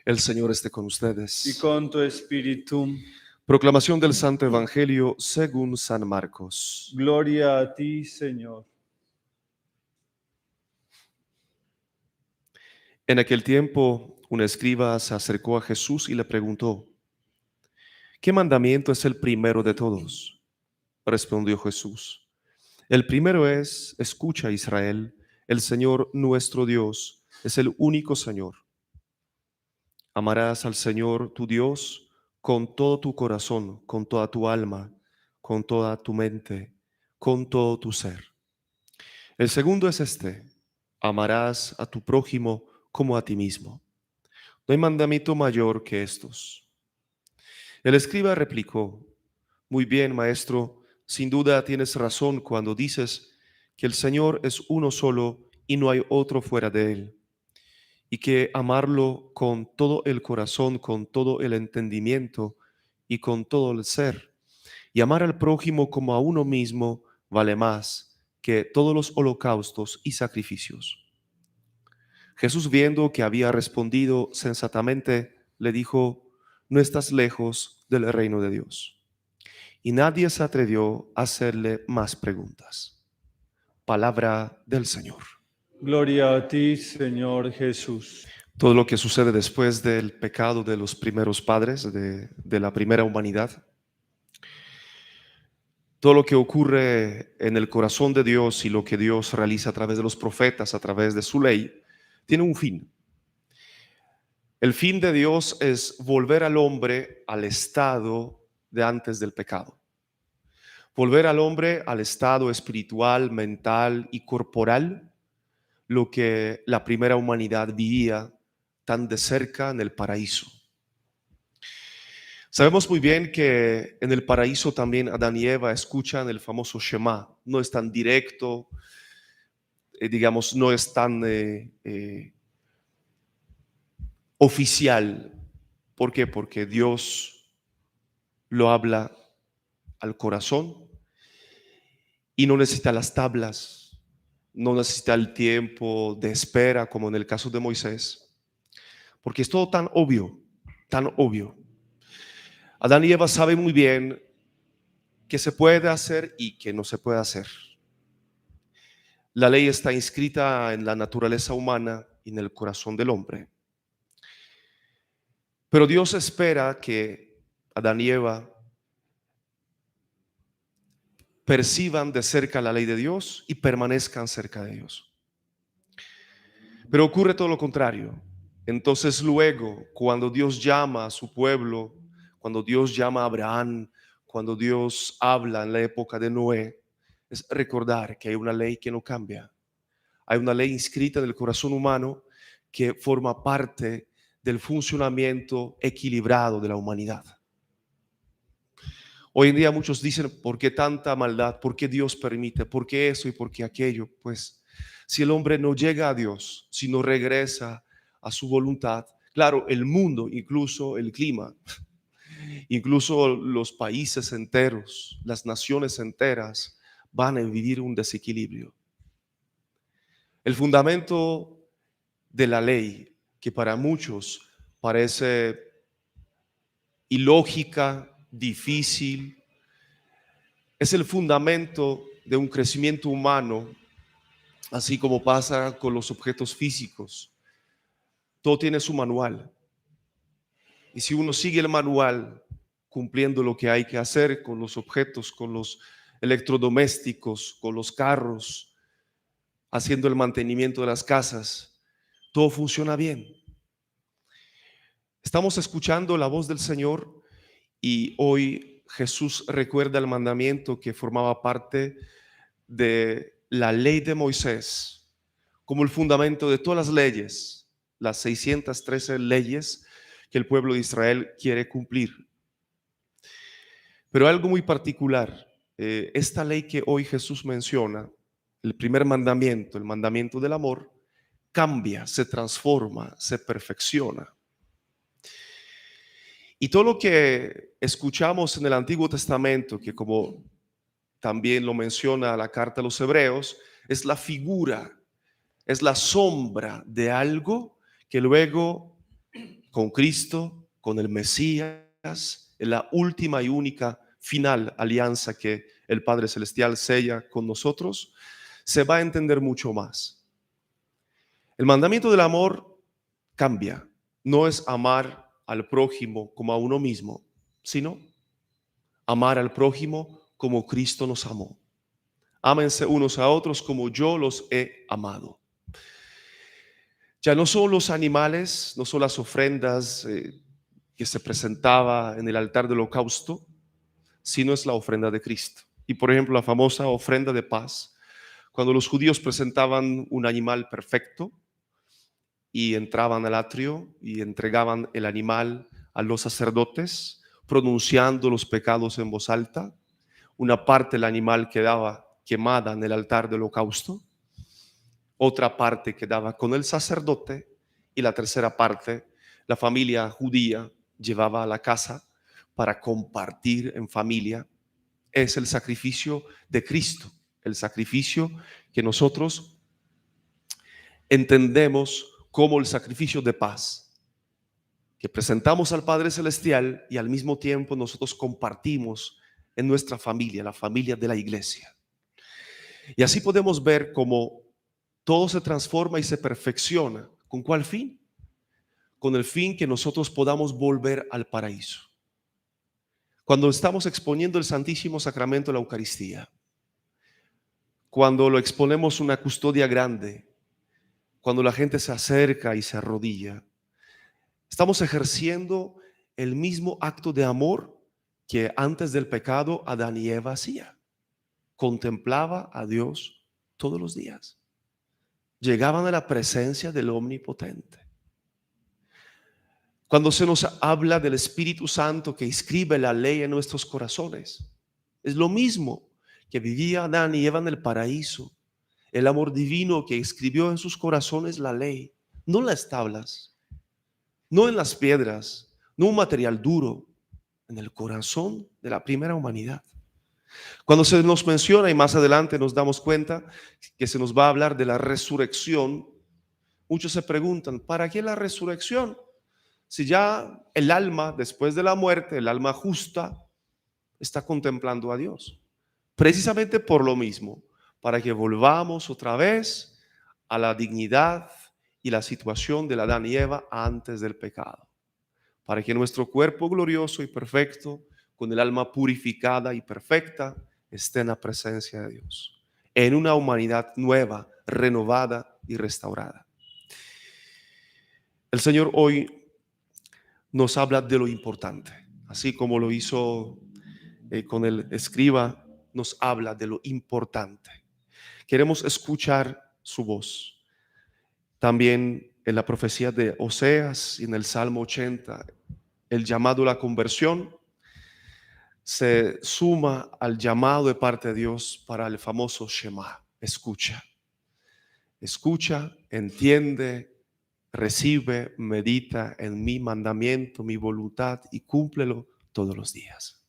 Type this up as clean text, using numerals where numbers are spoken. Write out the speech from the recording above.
El Señor esté con y ustedes. con tu espíritu. Proclamación del Santo Evangelio según San Marcos. Gloria a ti, Señor. En aquel tiempo, un escriba se acercó a Jesús y le preguntó: ¿qué mandamiento es el primero de todos? Respondió Jesús: el primero es: escucha, Israel, el Señor nuestro Dios es el único Señor. Amarás al Señor tu Dios con todo tu corazón, con toda tu alma, con toda tu mente, con todo tu ser. El segundo es este: amarás a tu prójimo como a ti mismo. No hay mandamiento mayor que estos. El escriba replicó: muy bien, maestro, sin duda tienes razón cuando dices que el Señor es uno solo y no hay otro fuera de él, y que amarlo con todo el corazón, con todo el entendimiento y con todo el ser, y amar al prójimo como a uno mismo vale más que todos los holocaustos y sacrificios. Jesús, viendo que había respondido sensatamente, le dijo: no estás lejos del reino de Dios. Y nadie se atrevió a hacerle más preguntas. Palabra del Señor. Gloria a ti, Señor Jesús. Todo lo que sucede después del pecado de los primeros padres, de la primera humanidad, todo lo que ocurre en el corazón de Dios y lo que Dios realiza a través de los profetas, a través de su ley, tiene un fin. El fin de Dios es volver al hombre al estado de antes del pecado. Volver al hombre al estado espiritual, mental y corporal, lo que la primera humanidad vivía tan de cerca en el paraíso. Sabemos muy bien que en el paraíso también Adán y Eva escuchan el famoso Shema. No es tan directo, digamos, no es tan oficial. ¿Por qué? Porque Dios lo habla al corazón y no necesita las tablas, no necesita el tiempo de espera como en el caso de Moisés, porque es todo tan obvio, tan obvio. Adán y Eva saben muy bien qué se puede hacer y qué no se puede hacer. La ley está inscrita en la naturaleza humana y en el corazón del hombre. Pero Dios espera que Adán y Eva perciban de cerca la ley de Dios y permanezcan cerca de Dios. Pero ocurre todo lo contrario. Entonces luego, cuando Dios llama a su pueblo, cuando Dios llama a Abraham, cuando Dios habla en la época de Noé, es recordar que hay una ley que no cambia. Hay una ley inscrita en el corazón humano que forma parte del funcionamiento equilibrado de la humanidad. Hoy en día muchos dicen: ¿por qué tanta maldad? ¿Por qué Dios permite? ¿Por qué eso y por qué aquello? Pues si el hombre no llega a Dios, si no regresa a su voluntad, claro, el mundo, incluso el clima, incluso los países enteros, las naciones enteras van a vivir un desequilibrio. El fundamento de la ley, que para muchos parece ilógica, difícil, es el fundamento de un crecimiento humano, así como pasa con los objetos físicos. Todo tiene su manual. Y si uno sigue el manual, cumpliendo lo que hay que hacer con los objetos, con los electrodomésticos, con los carros, haciendo el mantenimiento de las casas, todo funciona bien. Estamos escuchando la voz del Señor y hoy Jesús recuerda el mandamiento que formaba parte de la ley de Moisés como el fundamento de todas las leyes, las 613 leyes que el pueblo de Israel quiere cumplir. Pero algo muy particular, esta ley que hoy Jesús menciona, el primer mandamiento, el mandamiento del amor, cambia, se transforma, se perfecciona. Y todo lo que escuchamos en el Antiguo Testamento, que como también lo menciona la carta a los Hebreos, es la figura, es la sombra de algo que luego con Cristo, con el Mesías, en la última y única final alianza que el Padre Celestial sella con nosotros, se va a entender mucho más. El mandamiento del amor cambia. No es amar al prójimo como a uno mismo, sino amar al prójimo como Cristo nos amó. Ámense unos a otros como yo los he amado. Ya no son los animales, no son las ofrendas que se presentaba en el altar del holocausto, sino es la ofrenda de Cristo. Y por ejemplo, la famosa ofrenda de paz, cuando los judíos presentaban un animal perfecto y entraban al atrio y entregaban el animal a los sacerdotes, pronunciando los pecados en voz alta, una parte del animal quedaba quemada en el altar del holocausto, otra parte quedaba con el sacerdote y la tercera parte la familia judía llevaba a la casa para compartir en familia. Es el sacrificio de Cristo, el sacrificio que nosotros entendemos como el sacrificio de paz, que presentamos al Padre Celestial y al mismo tiempo nosotros compartimos en nuestra familia, la familia de la iglesia. Y así podemos ver cómo todo se transforma y se perfecciona. ¿Con cuál fin? Con el fin que nosotros podamos volver al paraíso. Cuando estamos exponiendo el Santísimo Sacramento de la Eucaristía, cuando lo exponemos una custodia grande, cuando la gente se acerca y se arrodilla, estamos ejerciendo el mismo acto de amor que antes del pecado Adán y Eva hacía. Contemplaba a Dios todos los días. Llegaban a la presencia del Omnipotente. Cuando se nos habla del Espíritu Santo que escribe la ley en nuestros corazones, es lo mismo que vivía Adán y Eva en el paraíso. El amor divino que escribió en sus corazones la ley, no en las tablas, no en las piedras, no un material duro, en el corazón de la primera humanidad. Cuando se nos menciona, y más adelante nos damos cuenta que se nos va a hablar de la resurrección, muchos se preguntan, ¿para qué la resurrección? Si ya el alma, después de la muerte, el alma justa, está contemplando a Dios. Precisamente por lo mismo, para que volvamos otra vez a la dignidad y la situación de Adán y Eva antes del pecado. Para que nuestro cuerpo glorioso y perfecto, con el alma purificada y perfecta, esté en la presencia de Dios, en una humanidad nueva, renovada y restaurada. El Señor hoy nos habla de lo importante, así como lo hizo con el escriba, nos habla de lo importante. Queremos escuchar su voz. También en la profecía de Oseas y en el Salmo 80, el llamado a la conversión se suma al llamado de parte de Dios para el famoso Shema. Escucha, escucha, entiende, recibe, medita en mi mandamiento, mi voluntad y cúmplelo todos los días.